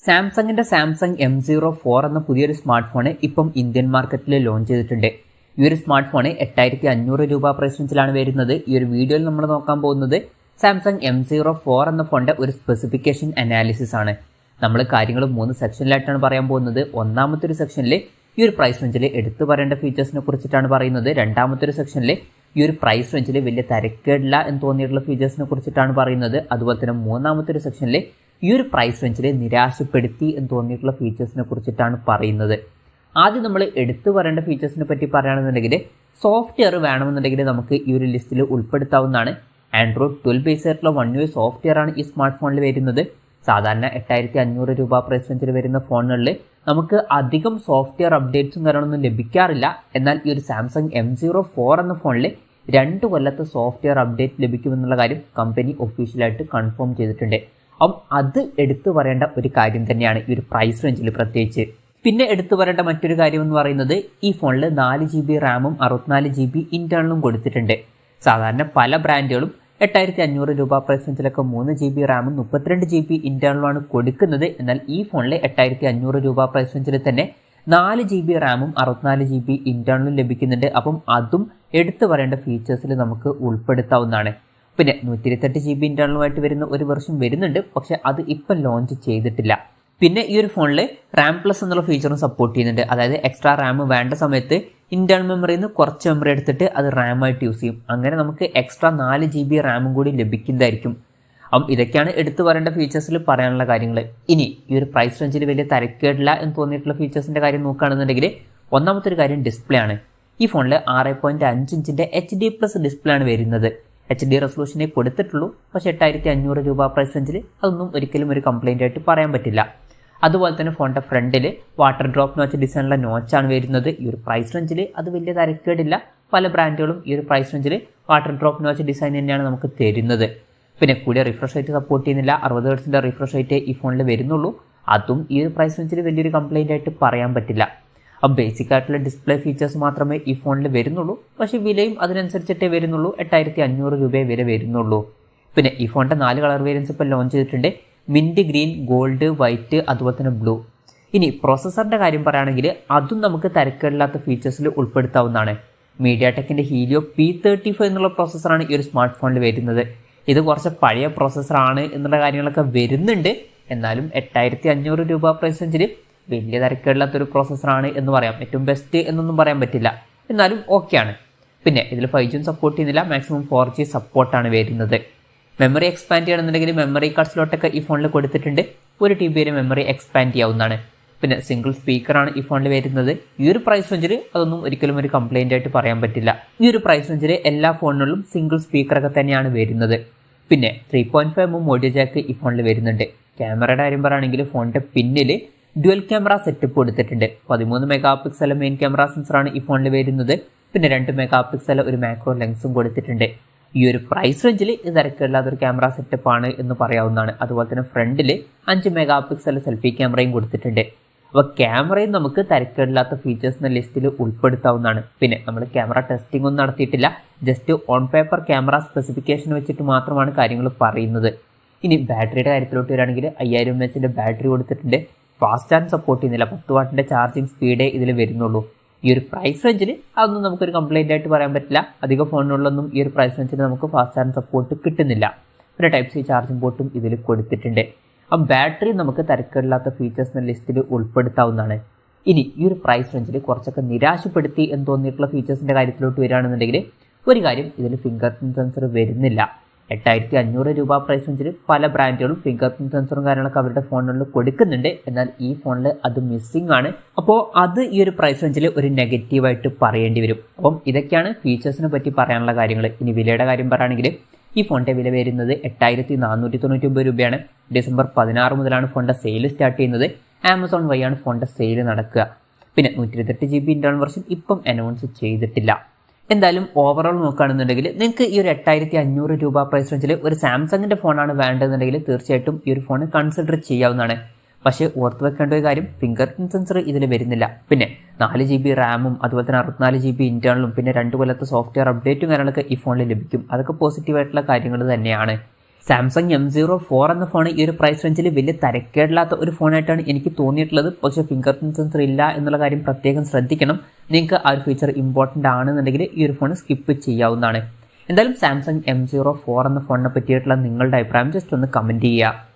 സാംസങ്ങിന്റെ M04 എന്ന പുതിയൊരു സ്മാർട്ട് ഫോൺ ഇപ്പം ഇന്ത്യൻ മാർക്കറ്റിൽ ലോഞ്ച് ചെയ്തിട്ടുണ്ട്. ഈ ഒരു സ്മാർട്ട് ഫോൺ 8500 രൂപ പ്രൈസ് റേഞ്ചിലാണ് വരുന്നത്. ഈ ഒരു വീഡിയോയിൽ നമ്മൾ നോക്കാൻ പോകുന്നത് സാംസങ് M04 എന്ന ഫോണിന്റെ ഒരു സ്പെസിഫിക്കേഷൻ അനാലിസിസ് ആണ്. നമ്മൾ കാര്യങ്ങൾ 3 സെക്ഷനിലായിട്ടാണ് പറയാൻ പോകുന്നത്. ഒന്നാമത്തെ ഒരു സെക്ഷനിൽ ഈ ഒരു പ്രൈസ് റേഞ്ചിൽ എടുത്തു പറയേണ്ട ഫീച്ചേഴ്സിനെ കുറിച്ചിട്ടാണ് പറയുന്നത്. രണ്ടാമത്തെ ഒരു സെക്ഷനിൽ ഈ ഒരു പ്രൈസ് റേഞ്ചിൽ വലിയ തരക്കേടില്ല എന്ന് തോന്നിയിട്ടുള്ള ഫീച്ചേഴ്സിനെ കുറിച്ചിട്ടാണ് പറയുന്നത്. അതുപോലെ തന്നെ മൂന്നാമത്തെ ഒരു സെക്ഷനിൽ ഈ ഒരു പ്രൈസ് റേഞ്ചിൽ നിരാശപ്പെടുത്തി എന്ന് തോന്നിയിട്ടുള്ള ഫീച്ചേഴ്സിനെ കുറിച്ചിട്ടാണ് പറയുന്നത്. ആദ്യം നമ്മൾ എടുത്തു പറയേണ്ട ഫീച്ചേഴ്സിനെ പറ്റി പറയുകയാണെന്നുണ്ടെങ്കിൽ സോഫ്റ്റ്വെയർ വേണമെന്നുണ്ടെങ്കിൽ നമുക്ക് ഈ ഒരു ലിസ്റ്റിൽ ഉൾപ്പെടുത്താവുന്നതാണ്. ആൻഡ്രോയിഡ് 12 ബേസ് ആയിട്ടുള്ള 1 UI സോഫ്റ്റ്വെയർ ആണ് ഈ സ്മാർട്ട് ഫോണിൽ വരുന്നത്. സാധാരണ 8500 രൂപ പ്രൈസ് റേഞ്ചിൽ വരുന്ന ഫോണുകളിൽ നമുക്ക് അധികം സോഫ്റ്റ്വെയർ അപ്ഡേറ്റ്സും കാര്യങ്ങളൊന്നും ലഭിക്കാറില്ല. എന്നാൽ ഈ ഒരു സാംസങ് M04 എന്ന ഫോണിൽ 2 കൊല്ലത്തെ സോഫ്റ്റ്വെയർ അപ്ഡേറ്റ് ലഭിക്കുമെന്നുള്ള കാര്യം കമ്പനി ഒഫീഷ്യലായിട്ട് കൺഫേം ചെയ്തിട്ടുണ്ട്. അപ്പം അത് എടുത്തു പറയേണ്ട ഒരു കാര്യം തന്നെയാണ് ഈ ഒരു പ്രൈസ് റേഞ്ചിൽ പ്രത്യേകിച്ച്. പിന്നെ എടുത്തു പറയേണ്ട മറ്റൊരു കാര്യം എന്ന് പറയുന്നത് ഈ ഫോണിൽ 4 GB റാമും 64 GB ഇന്റേണലും കൊടുത്തിട്ടുണ്ട്. സാധാരണ പല ബ്രാൻഡുകളും 8500 രൂപ പ്രൈസ് റേഞ്ചിലൊക്കെ 3 GB റാമും 32 GB ഇന്റേണലുമാണ് കൊടുക്കുന്നത്. എന്നാൽ ഈ ഫോണിൽ 8500 രൂപ പ്രൈസ് റേഞ്ചിൽ തന്നെ 4 GB റാമും 64 GB ഇന്റേണലും ലഭിക്കുന്നുണ്ട്. അപ്പം അതും എടുത്തു പറയേണ്ട ഫീച്ചേഴ്സിൽ നമുക്ക് ഉൾപ്പെടുത്താവുന്നതാണ്. പിന്നെ 128 GB ഇന്റേണലുമായിട്ട് വരുന്ന ഒരു വെർഷൻ വരുന്നുണ്ട്, പക്ഷെ അത് ഇപ്പം ലോഞ്ച് ചെയ്തിട്ടില്ല. പിന്നെ ഈ ഒരു ഫോണിൽ റാം പ്ലസ് എന്നുള്ള ഫീച്ചറും സപ്പോർട്ട് ചെയ്യുന്നുണ്ട്. അതായത് എക്സ്ട്രാ റാം വേണ്ട സമയത്ത് ഇന്റേണൽ മെമ്മറിയിൽ നിന്ന് കുറച്ച് മെമ്മറി എടുത്തിട്ട് അത് റാമായിട്ട് യൂസ് ചെയ്യും. അങ്ങനെ നമുക്ക് എക്സ്ട്രാ 4 GB റാമും കൂടി ലഭിക്കുന്നതായിരിക്കും. അപ്പം ഇതൊക്കെയാണ് എടുത്തു പറയേണ്ട ഫീച്ചേഴ്സിൽ പറയാനുള്ള കാര്യങ്ങൾ. ഇനി ഈ ഒരു പ്രൈസ് റേഞ്ചിൽ വലിയ തരക്കേടില്ല എന്ന് തോന്നിയിട്ടുള്ള ഫീച്ചേഴ്സിന്റെ കാര്യം നോക്കുകയാണെന്നുണ്ടെങ്കിൽ ഒന്നാമത്തെ ഒരു കാര്യം ഡിസ്പ്ലേ ആണ്. ഈ ഫോണിൽ 6.5 ഇഞ്ചിന്റെ HD+ ഡിസ്പ്ലേ ആണ് വരുന്നത്. HD റെസൊല്യൂഷനെ കൊടുത്തിട്ടുള്ളൂ, പക്ഷേ 8500 രൂപ പ്രൈസ് റേഞ്ചിൽ അതൊന്നും ഒരിക്കലും ഒരു കംപ്ലൈൻ്റ് ആയിട്ട് പറയാൻ പറ്റില്ല. അതുപോലെ തന്നെ ഫോണിൻ്റെ ഫ്രണ്ടിൽ വാട്ടർ ഡ്രോപ്പ് നോച്ച് ഡിസൈനുള്ള നോച്ചാണ് വരുന്നത്. ഈ ഒരു പ്രൈസ് റേഞ്ചിൽ അത് വലിയ തരക്കേടില്ല. പല ബ്രാൻഡുകളും ഈ ഒരു പ്രൈസ് റേഞ്ചിൽ വാട്ടർ ഡ്രോപ്പ് നോച്ച് ഡിസൈൻ തന്നെയാണ് നമുക്ക് തരുന്നത്. പിന്നെ കൂടിയ റിഫ്രഷ് റേറ്റ് സപ്പോർട്ട് ചെയ്യുന്നില്ല. 60 Hz റിഫ്രഷ് റേറ്റ് ഈ ഫോണിൽ വരുന്നുള്ളൂ. അതും ഈ ഒരു പ്രൈസ് റേഞ്ചിൽ വലിയൊരു കംപ്ലൈൻ്റ് ആയിട്ട് പറയാൻ പറ്റില്ല. അപ്പോൾ ബേസിക് ആയിട്ടുള്ള ഡിസ്പ്ലേ ഫീച്ചേഴ്സ് മാത്രമേ ഈ ഫോണിൽ വരുന്നുള്ളൂ, പക്ഷേ വിലയും അതിനനുസരിച്ചിട്ടേ വരുന്നുള്ളൂ. 8500 രൂപയെ വില വരുന്നുള്ളൂ. പിന്നെ ഈ ഫോണിൻ്റെ 4 കളർ വേരിയൻസ് ഇപ്പോൾ ലോഞ്ച് ചെയ്തിട്ടുണ്ട്. മിൻറ്റ് ഗ്രീൻ, ഗോൾഡ്, വൈറ്റ്, അതുപോലെ തന്നെ ബ്ലൂ. ഇനി പ്രോസസ്സറിൻ്റെ കാര്യം പറയുകയാണെങ്കിൽ അതും നമുക്ക് തരക്കേടില്ലാത്ത ഫീച്ചേഴ്സിൽ ഉൾപ്പെടുത്താവുന്നതാണ്. മീഡിയാടെക്കിൻ്റെ ഹീലിയോ P35 എന്നുള്ള പ്രോസസ്സറാണ് ഈ ഒരു സ്മാർട്ട് ഫോണിൽ വരുന്നത്. ഇത് കുറച്ച് പഴയ പ്രോസസ്സറാണ് എന്നുള്ള കാര്യങ്ങളൊക്കെ വരുന്നുണ്ട്. എന്നാലും 8500 രൂപ പ്രൈസ് റേഞ്ചിൽ വലിയ തരക്കേടില്ലാത്തൊരു പ്രോസസ്സറാണ് എന്ന് പറയാം. ഏറ്റവും ബെസ്റ്റ് എന്നൊന്നും പറയാൻ പറ്റില്ല, എന്നാലും ഓക്കെയാണ്. പിന്നെ ഇതിൽ 5G സപ്പോർട്ട് ചെയ്യുന്നില്ല, മാക്സിമം 4G സപ്പോർട്ടാണ് വരുന്നത്. മെമ്മറി എക്സ്പാൻഡ് ചെയ്യണമെന്നുണ്ടെങ്കിൽ മെമ്മറി കാർഡ് സ്ലോട്ടൊക്കെ ഈ ഫോണിൽ കൊടുത്തിട്ടുണ്ട്. 1 TB വരെ മെമ്മറി എക്സ്പാൻഡ് ചെയ്യാവുന്നതാണ്. പിന്നെ സിംഗിൾ സ്പീക്കറാണ് ഈ ഫോണിൽ വരുന്നത്. ഈ ഒരു പ്രൈസ് റേഞ്ചിൽ അതൊന്നും ഒരിക്കലും ഒരു കംപ്ലൈൻ്റ് ആയിട്ട് പറയാൻ പറ്റില്ല. ഈ ഒരു പ്രൈസ് റേഞ്ചിൽ എല്ലാ ഫോണുകളിലും സിംഗിൾ സ്പീക്കറൊക്കെ തന്നെയാണ് വരുന്നത്. പിന്നെ 3.5mm ഓഡിയോ ജാക്ക് ഈ ഫോണിൽ വരുന്നുണ്ട്. ക്യാമറയുടെ കാര്യം പറയുകയാണെങ്കിൽ ഫോണിൻ്റെ പിന്നിൽ ഡ്യുവൽ ക്യാമറ സെറ്റപ്പ് കൊടുത്തിട്ടുണ്ട്. 13 MP മെയിൻ ക്യാമറ സെൻസറാണ് ഈ ഫോണിൽ വരുന്നത്. പിന്നെ 2 MP ഒരു മാക്രോ ലെൻസും കൊടുത്തിട്ടുണ്ട്. ഈ ഒരു പ്രൈസ് റേഞ്ചിൽ ഇത് തിരക്കില്ലാത്തൊരു ക്യാമറ സെറ്റപ്പാണ് എന്ന് പറയാവുന്നതാണ്. അതുപോലെ തന്നെ ഫ്രണ്ടിൽ 5 MP സെൽഫി ക്യാമറയും കൊടുത്തിട്ടുണ്ട്. അപ്പോൾ ക്യാമറയും നമുക്ക് തിരക്കില്ലാത്ത ഫീച്ചേഴ്സിൻ്റെ ലിസ്റ്റിൽ ഉൾപ്പെടുത്താവുന്നതാണ്. പിന്നെ നമ്മൾ ക്യാമറ ടെസ്റ്റിംഗ് ഒന്നും നടത്തിയിട്ടില്ല, just on paper camera specification വെച്ചിട്ട് മാത്രമാണ് കാര്യങ്ങൾ പറയുന്നത്. ഇനി ബാറ്ററിയുടെ കാര്യത്തിലോട്ട് വരികയാണെങ്കിൽ 5000 mAh ബാറ്ററി കൊടുത്തിട്ടുണ്ട്. ഫാസ്റ്റ് ചാർജ് സപ്പോർട്ട് ചെയ്യുന്നില്ല. 10 വാട്ടിൻ്റെ ചാർജിങ് സ്പീഡേ ഇതിൽ വരുന്നുള്ളൂ. ഈ ഒരു പ്രൈസ് റേഞ്ചിൽ അതൊന്നും നമുക്കൊരു കംപ്ലൈൻ്റ് ആയിട്ട് പറയാൻ പറ്റില്ല. അധികം ഫോണുകളിലൊന്നും ഈ ഒരു പ്രൈസ് റേഞ്ചിൽ നമുക്ക് ഫാസ്റ്റ് ചാർജ് സപ്പോർട്ട് കിട്ടുന്നില്ല. പിന്നെ Type-C ചാർജിംഗ് പോർട്ടും ഇതിൽ കൊടുത്തിട്ടുണ്ട്. ആ ബാറ്ററി നമുക്ക് തരക്കേടില്ലാത്ത ഫീച്ചേഴ്സിൻ്റെ ലിസ്റ്റിൽ ഉൾപ്പെടുത്താവുന്നതാണ്. ഇനി ഈ ഒരു പ്രൈസ് റേഞ്ചിൽ കുറച്ചൊക്കെ നിരാശപ്പെടുത്തി എന്ന് തോന്നിയിട്ടുള്ള ഫീച്ചേഴ്സിൻ്റെ കാര്യത്തിലോട്ട് വരികയാണെന്നുണ്ടെങ്കിൽ ഒരു കാര്യം, ഇതിൽ ഫിംഗർ പ്രിൻറ്റ് സെൻസർ വരുന്നില്ല. 8500 രൂപ പ്രൈസ് റേഞ്ചിൽ പല ബ്രാൻഡുകളും ഫിംഗർ പ്രിൻറ്റ് സെൻസറും കാര്യങ്ങളൊക്കെ അവരുടെ ഫോണുകളിൽ കൊടുക്കുന്നുണ്ട്. എന്നാൽ ഈ ഫോണിൽ അത് മിസ്സിംഗ് ആണ്. അപ്പോൾ അത് ഈ ഒരു പ്രൈസ് റേഞ്ചിൽ ഒരു നെഗറ്റീവായിട്ട് പറയേണ്ടി വരും. അപ്പം ഇതൊക്കെയാണ് ഫീച്ചേഴ്സിനെ പറ്റി പറയാനുള്ള കാര്യങ്ങൾ. ഇനി വിലയുടെ കാര്യം പറയുകയാണെങ്കിൽ ഈ ഫോണിൻ്റെ വില വരുന്നത് 8499 രൂപയാണ്. ഡിസംബർ 16 മുതലാണ് ഫോണിൻ്റെ സെയിൽ സ്റ്റാർട്ട് ചെയ്യുന്നത്. ആമസോൺ വഴിയാണ് ഫോണിൻ്റെ സെയിൽ നടക്കുക. പിന്നെ 128 GB ഇന്റേണൽ വെർഷൻ ഇപ്പം അനൗൺസ് ചെയ്തിട്ടില്ല. എന്തായാലും ഓവറോൾ നോക്കുകയാണെന്നുണ്ടെങ്കിൽ നിങ്ങൾക്ക് ഈ ഒരു 8500 രൂപ പ്രൈസ് റേഞ്ചിൽ ഒരു സാംസങ്ങിൻ്റെ ഫോണാണ് വേണ്ടതെന്നുണ്ടെങ്കിൽ തീർച്ചയായിട്ടും ഈ ഒരു ഫോൺ കൺസിഡർ ചെയ്യാവുന്നതാണ്. പക്ഷേ ഓർത്ത് വെക്കേണ്ട ഒരു കാര്യം, ഫിംഗർ പ്രിൻറ്റ് സെൻസർ ഇതിൽ വരുന്നില്ല. പിന്നെ 4 GB റാമും അതുപോലെ തന്നെ 64 GB ഇന്റേണലും പിന്നെ 2 കൊല്ലത്തെ സോഫ്റ്റ്വെയർ അപ്ഡേറ്റും കാര്യങ്ങളൊക്കെ ഈ ഫോണിൽ ലഭിക്കും. അതൊക്കെ പോസിറ്റീവായിട്ടുള്ള കാര്യങ്ങൾ തന്നെയാണ്. സാംസങ് M04 എന്ന ഫോൺ ഈ ഒരു പ്രൈസ് റേഞ്ചിൽ വലിയ തരക്കേടില്ലാത്ത ഒരു ഫോണായിട്ടാണ് എനിക്ക് തോന്നിയിട്ടുള്ളത്. പക്ഷേ ഫിംഗർ പ്രിന്റ് സെൻസർ ഇല്ല എന്നുള്ള കാര്യം പ്രത്യേകം ശ്രദ്ധിക്കണം. നിങ്ങൾക്ക് ആ ഒരു ഫീച്ചർ ഇമ്പോർട്ടൻ്റ് ആണെന്നുണ്ടെങ്കിൽ ഈ ഒരു ഫോൺ സ്കിപ്പ് ചെയ്യാവുന്നതാണ്. എന്തായാലും സാംസങ് M04 എന്ന ഫോണിനെ പറ്റിയിട്ടുള്ള നിങ്ങളുടെ അഭിപ്രായം ജസ്റ്റ് ഒന്ന് കമൻറ്റ് ചെയ്യുക.